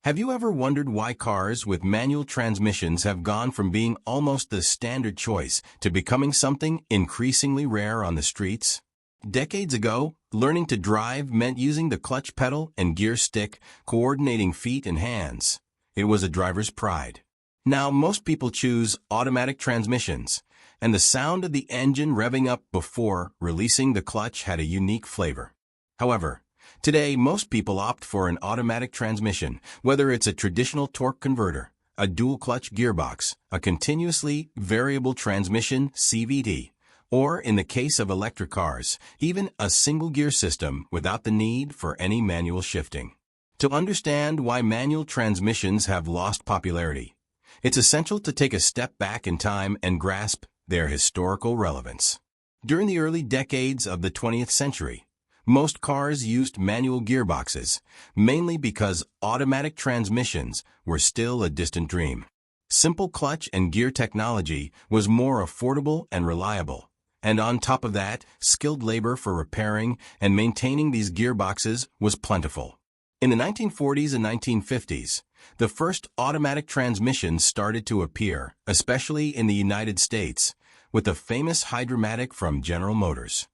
Have you ever wondered why cars with manual transmissions have gone from being almost the standard choice to becoming something increasingly rare on the streets? Decades ago, learning to drive meant using the clutch pedal and gear stick, coordinating feet and hands. It was a driver's pride. Now most people choose automatic transmissions, and the sound of the engine revving up before releasing the clutch had a unique flavor. However, today most people opt for an automatic transmission, whether it's a traditional torque converter, a dual-clutch gearbox, a continuously variable transmission (CVT), or in the case of electric cars, even a single-gear system without the need for any manual shifting. To understand why manual transmissions have lost popularity, it's essential to take a step back in time and grasp their historical relevance. During the early decades of the 20th century, most cars used manual gearboxes, mainly because automatic transmissions were still a distant dream. Simple clutch and gear technology was more affordable and reliable, and on top of that, skilled labor for repairing and maintaining these gearboxes was plentiful. In the 1940s and 1950s, the first automatic transmissions started to appear, especially in the United States, with the famous Hydromatic from General Motors.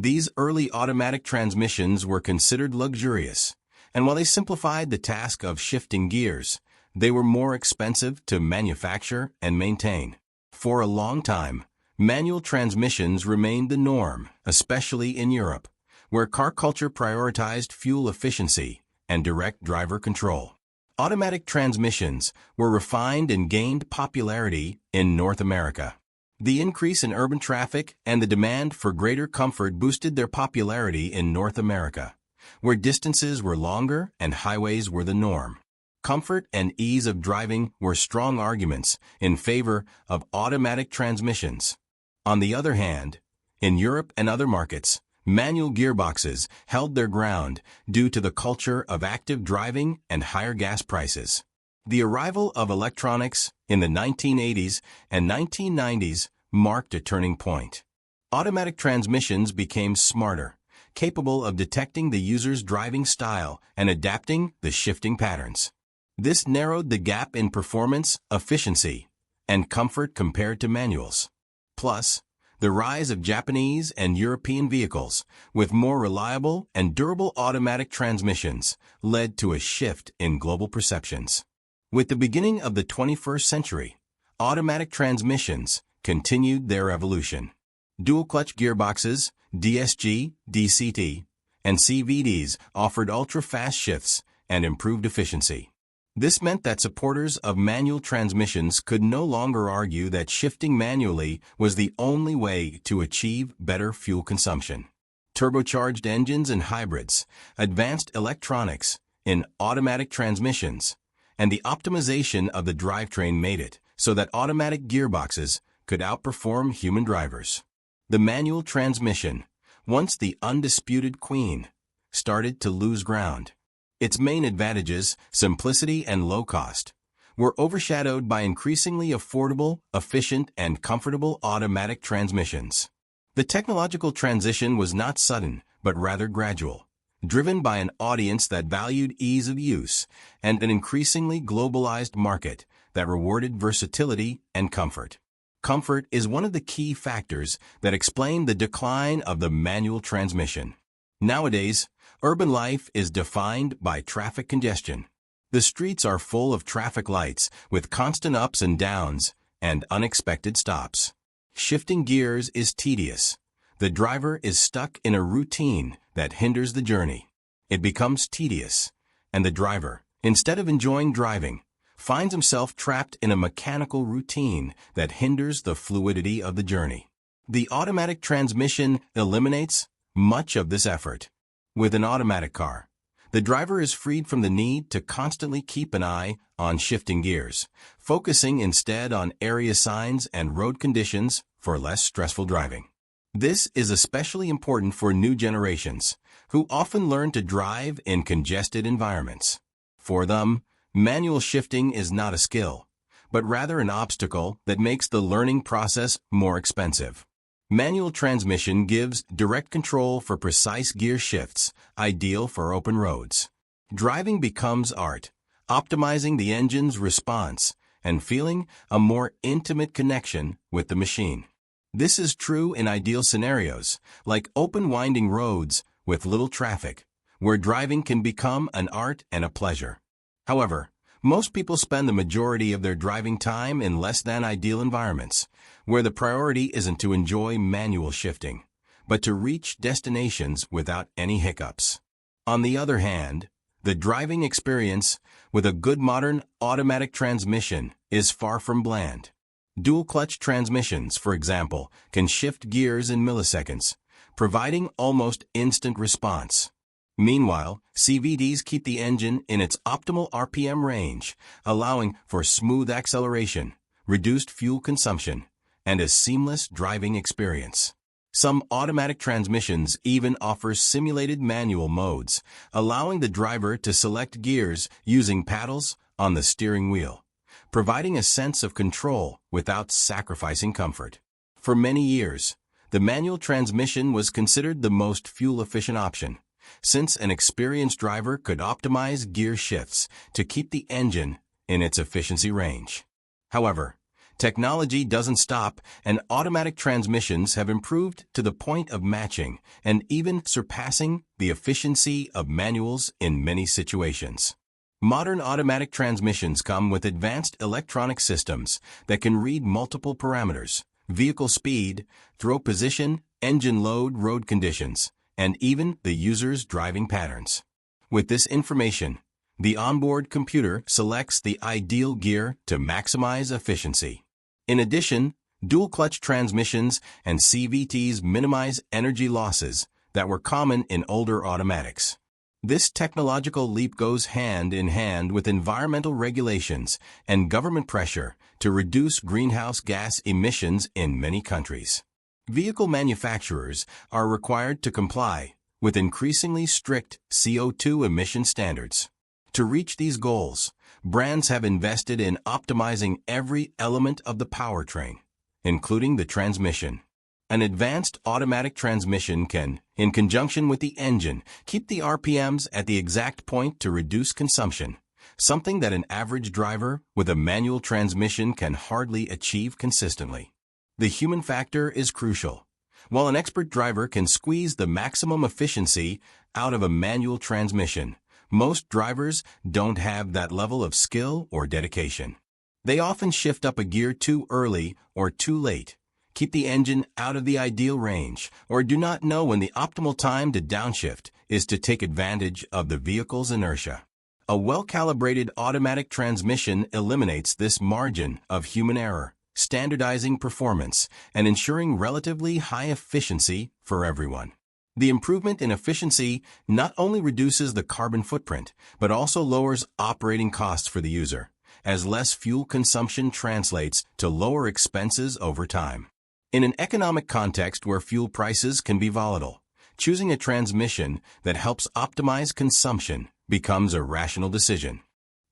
These early automatic transmissions were considered luxurious, and while they simplified the task of shifting gears, they were more expensive to manufacture and maintain. For a long time, manual transmissions remained the norm, especially in Europe, where car culture prioritized fuel efficiency and direct driver control. Automatic transmissions were refined and gained popularity in North America. The increase in urban traffic and the demand for greater comfort boosted their popularity in North America, where distances were longer and highways were the norm. Comfort and ease of driving were strong arguments in favor of automatic transmissions. On the other hand, in Europe and other markets, manual gearboxes held their ground due to the culture of active driving and higher gas prices. The arrival of electronics in the 1980s and 1990s marked a turning point. Automatic transmissions became smarter, capable of detecting the user's driving style and adapting the shifting patterns. This narrowed the gap in performance, efficiency, and comfort compared to manuals. Plus, the rise of Japanese and European vehicles with more reliable and durable automatic transmissions led to a shift in global perceptions. With the beginning of the 21st century, automatic transmissions continued their evolution. Dual-clutch gearboxes, DSG, DCT, and CVTs offered ultra-fast shifts and improved efficiency. This meant that supporters of manual transmissions could no longer argue that shifting manually was the only way to achieve better fuel consumption. Turbocharged engines and hybrids, advanced electronics in automatic transmissions, and the optimization of the drivetrain made it so that automatic gearboxes could outperform human drivers. The manual transmission, once the undisputed queen, started to lose ground. Its main advantages, simplicity and low cost, were overshadowed by increasingly affordable, efficient, and comfortable automatic transmissions. The technological transition was not sudden, but rather gradual, driven by an audience that valued ease of use and an increasingly globalized market that rewarded versatility and comfort. Comfort is one of the key factors that explain the decline of the manual transmission. Nowadays, urban life is defined by traffic congestion. The streets are full of traffic lights with constant ups and downs and unexpected stops. Shifting gears is tedious. The driver is stuck in a routine that hinders the journey. It becomes tedious, and the driver, instead of enjoying driving, finds himself trapped in a mechanical routine that hinders the fluidity of the journey. The automatic transmission eliminates much of this effort. With an automatic car, the driver is freed from the need to constantly keep an eye on shifting gears, focusing instead on area signs and road conditions for less stressful driving. This is especially important for new generations, who often learn to drive in congested environments. For them, manual shifting is not a skill, but rather an obstacle that makes the learning process more expensive. Manual transmission gives direct control for precise gear shifts, ideal for open roads. Driving becomes art, optimizing the engine's response and feeling a more intimate connection with the machine. This is true in ideal scenarios, like open winding roads with little traffic, where driving can become an art and a pleasure. However, most people spend the majority of their driving time in less than ideal environments, where the priority isn't to enjoy manual shifting, but to reach destinations without any hiccups. On the other hand, the driving experience with a good modern automatic transmission is far from bland. Dual-clutch transmissions, for example, can shift gears in milliseconds, providing almost instant response. Meanwhile, CVTs keep the engine in its optimal RPM range, allowing for smooth acceleration, reduced fuel consumption, and a seamless driving experience. Some automatic transmissions even offer simulated manual modes, allowing the driver to select gears using paddles on the steering wheel, providing a sense of control without sacrificing comfort. For many years, the manual transmission was considered the most fuel-efficient option, since an experienced driver could optimize gear shifts to keep the engine in its efficiency range. However, technology doesn't stop, and automatic transmissions have improved to the point of matching and even surpassing the efficiency of manuals in many situations. Modern automatic transmissions come with advanced electronic systems that can read multiple parameters: vehicle speed, throw position, engine load, road conditions, and even the user's driving patterns. With this information, the onboard computer selects the ideal gear to maximize efficiency. In addition, dual-clutch transmissions and CVTs minimize energy losses that were common in older automatics. This technological leap goes hand in hand with environmental regulations and government pressure to reduce greenhouse gas emissions in many countries. Vehicle manufacturers are required to comply with increasingly strict CO2 emission standards. To reach these goals, brands have invested in optimizing every element of the powertrain, including the transmission. An advanced automatic transmission can, in conjunction with the engine, keep the RPMs at the exact point to reduce consumption, something that an average driver with a manual transmission can hardly achieve consistently. The human factor is crucial. While an expert driver can squeeze the maximum efficiency out of a manual transmission, most drivers don't have that level of skill or dedication. They often shift up a gear too early or too late, keep the engine out of the ideal range, or do not know when the optimal time to downshift is to take advantage of the vehicle's inertia. A well-calibrated automatic transmission eliminates this margin of human error, standardizing performance and ensuring relatively high efficiency for everyone. The improvement in efficiency not only reduces the carbon footprint, but also lowers operating costs for the user, as less fuel consumption translates to lower expenses over time. In an economic context where fuel prices can be volatile, choosing a transmission that helps optimize consumption becomes a rational decision.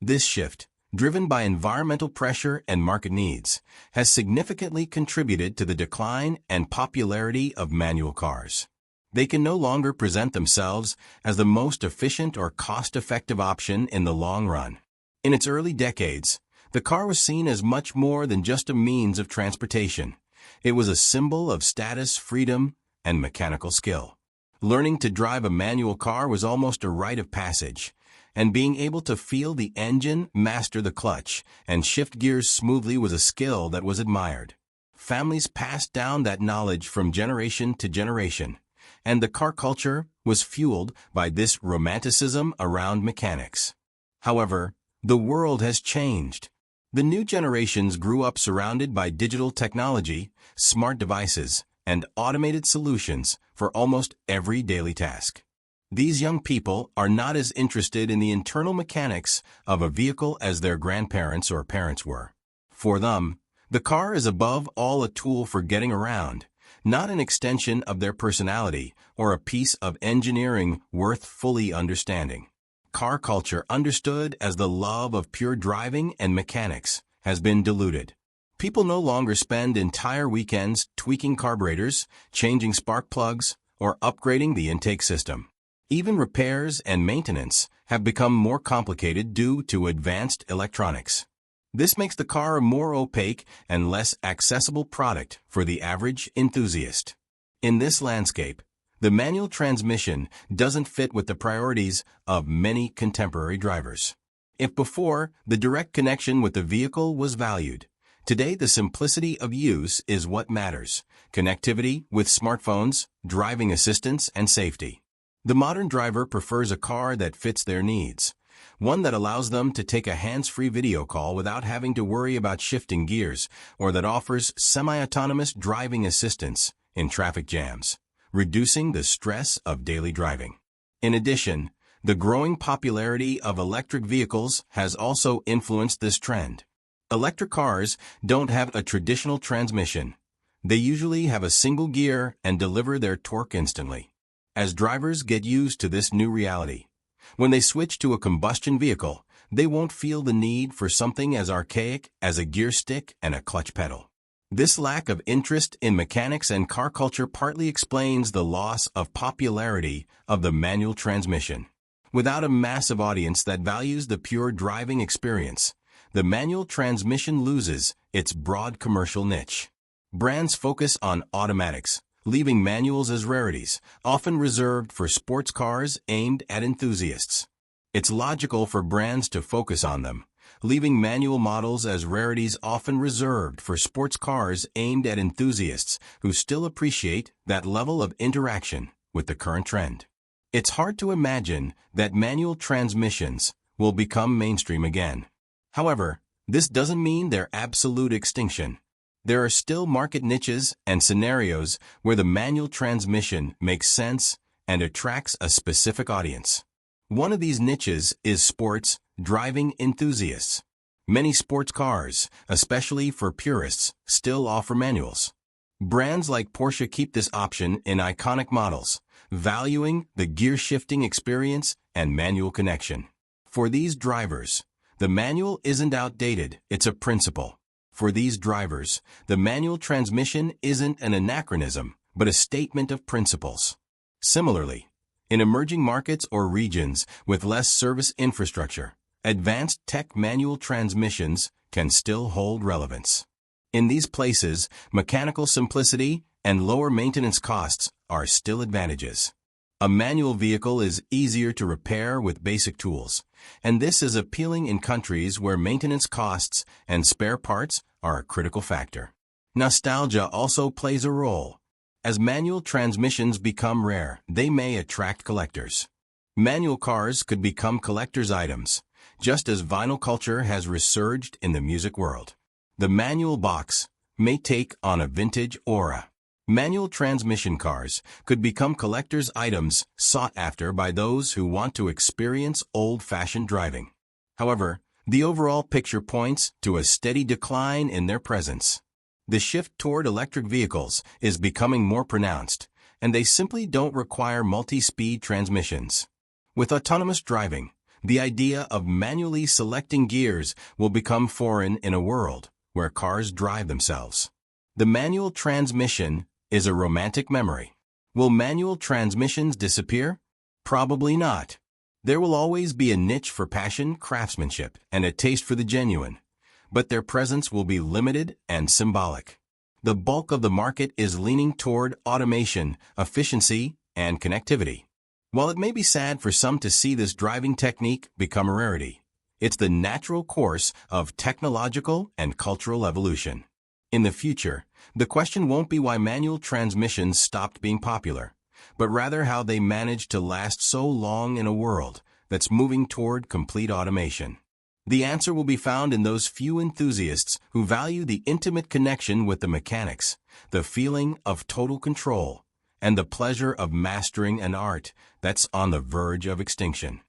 This shift, driven by environmental pressure and market needs, has significantly contributed to the decline and popularity of manual cars. They can no longer present themselves as the most efficient or cost-effective option in the long run. In its early decades, the car was seen as much more than just a means of transportation. It was a symbol of status, freedom, and mechanical skill. Learning to drive a manual car was almost a rite of passage, and being able to feel the engine, master the clutch, and shift gears smoothly was a skill that was admired. Families passed down that knowledge from generation to generation, and the car culture was fueled by this romanticism around mechanics. However, the world has changed. The new generations grew up surrounded by digital technology, smart devices, and automated solutions for almost every daily task. These young people are not as interested in the internal mechanics of a vehicle as their grandparents or parents were. For them, the car is above all a tool for getting around, not an extension of their personality or a piece of engineering worth fully understanding. Car culture, understood as the love of pure driving and mechanics, has been diluted. People no longer spend entire weekends tweaking carburetors, changing spark plugs, or upgrading the intake system. Even repairs and maintenance have become more complicated due to advanced electronics. This makes the car a more opaque and less accessible product for the average enthusiast. In this landscape, the manual transmission doesn't fit with the priorities of many contemporary drivers. If before, the direct connection with the vehicle was valued, today the simplicity of use is what matters. Connectivity with smartphones, driving assistance, and safety. The modern driver prefers a car that fits their needs. One that allows them to take a hands-free video call without having to worry about shifting gears, or that offers semi-autonomous driving assistance in traffic jams, reducing the stress of daily driving. In addition, the growing popularity of electric vehicles has also influenced this trend. Electric cars don't have a traditional transmission. They usually have a single gear and deliver their torque instantly. As drivers get used to this new reality, when they switch to a combustion vehicle, they won't feel the need for something as archaic as a gear stick and a clutch pedal. This lack of interest in mechanics and car culture partly explains the loss of popularity of the manual transmission. Without a massive audience that values the pure driving experience, the manual transmission loses its broad commercial niche. Brands focus on automatics, leaving manuals as rarities, often reserved for sports cars aimed at enthusiasts. It's logical for brands to focus on them, leaving manual models as rarities often reserved for sports cars aimed at enthusiasts who still appreciate that level of interaction with the current trend. It's hard to imagine that manual transmissions will become mainstream again. However, this doesn't mean their absolute extinction. There are still market niches and scenarios where the manual transmission makes sense and attracts a specific audience. One of these niches is sports driving enthusiasts. Many sports cars, especially for purists, still offer manuals. Brands like Porsche keep this option in iconic models, valuing the gear shifting experience and manual connection. For these drivers, the manual isn't outdated, it's a principle. For these drivers, the manual transmission isn't an anachronism, but a statement of principles. Similarly, in emerging markets or regions with less service infrastructure, advanced tech manual transmissions can still hold relevance. In these places, mechanical simplicity and lower maintenance costs are still advantages. A manual vehicle is easier to repair with basic tools, and this is appealing in countries where maintenance costs and spare parts are a critical factor. Nostalgia also plays a role. As manual transmissions become rare, they may attract collectors. Manual cars could become collector's items, just as vinyl culture has resurged in the music world. The manual box may take on a vintage aura. Manual transmission cars could become collector's items sought after by those who want to experience old-fashioned driving. However, the overall picture points to a steady decline in their presence. The shift toward electric vehicles is becoming more pronounced, and they simply don't require multi-speed transmissions. With autonomous driving, the idea of manually selecting gears will become foreign in a world where cars drive themselves. The manual transmission is a romantic memory. Will manual transmissions disappear? Probably not. There will always be a niche for passion, craftsmanship, and a taste for the genuine, but their presence will be limited and symbolic. The bulk of the market is leaning toward automation, efficiency, and connectivity. While it may be sad for some to see this driving technique become a rarity, it's the natural course of technological and cultural evolution. In the future, the question won't be why manual transmissions stopped being popular, but rather how they managed to last so long in a world that's moving toward complete automation. The answer will be found in those few enthusiasts who value the intimate connection with the mechanics, the feeling of total control, and the pleasure of mastering an art that's on the verge of extinction.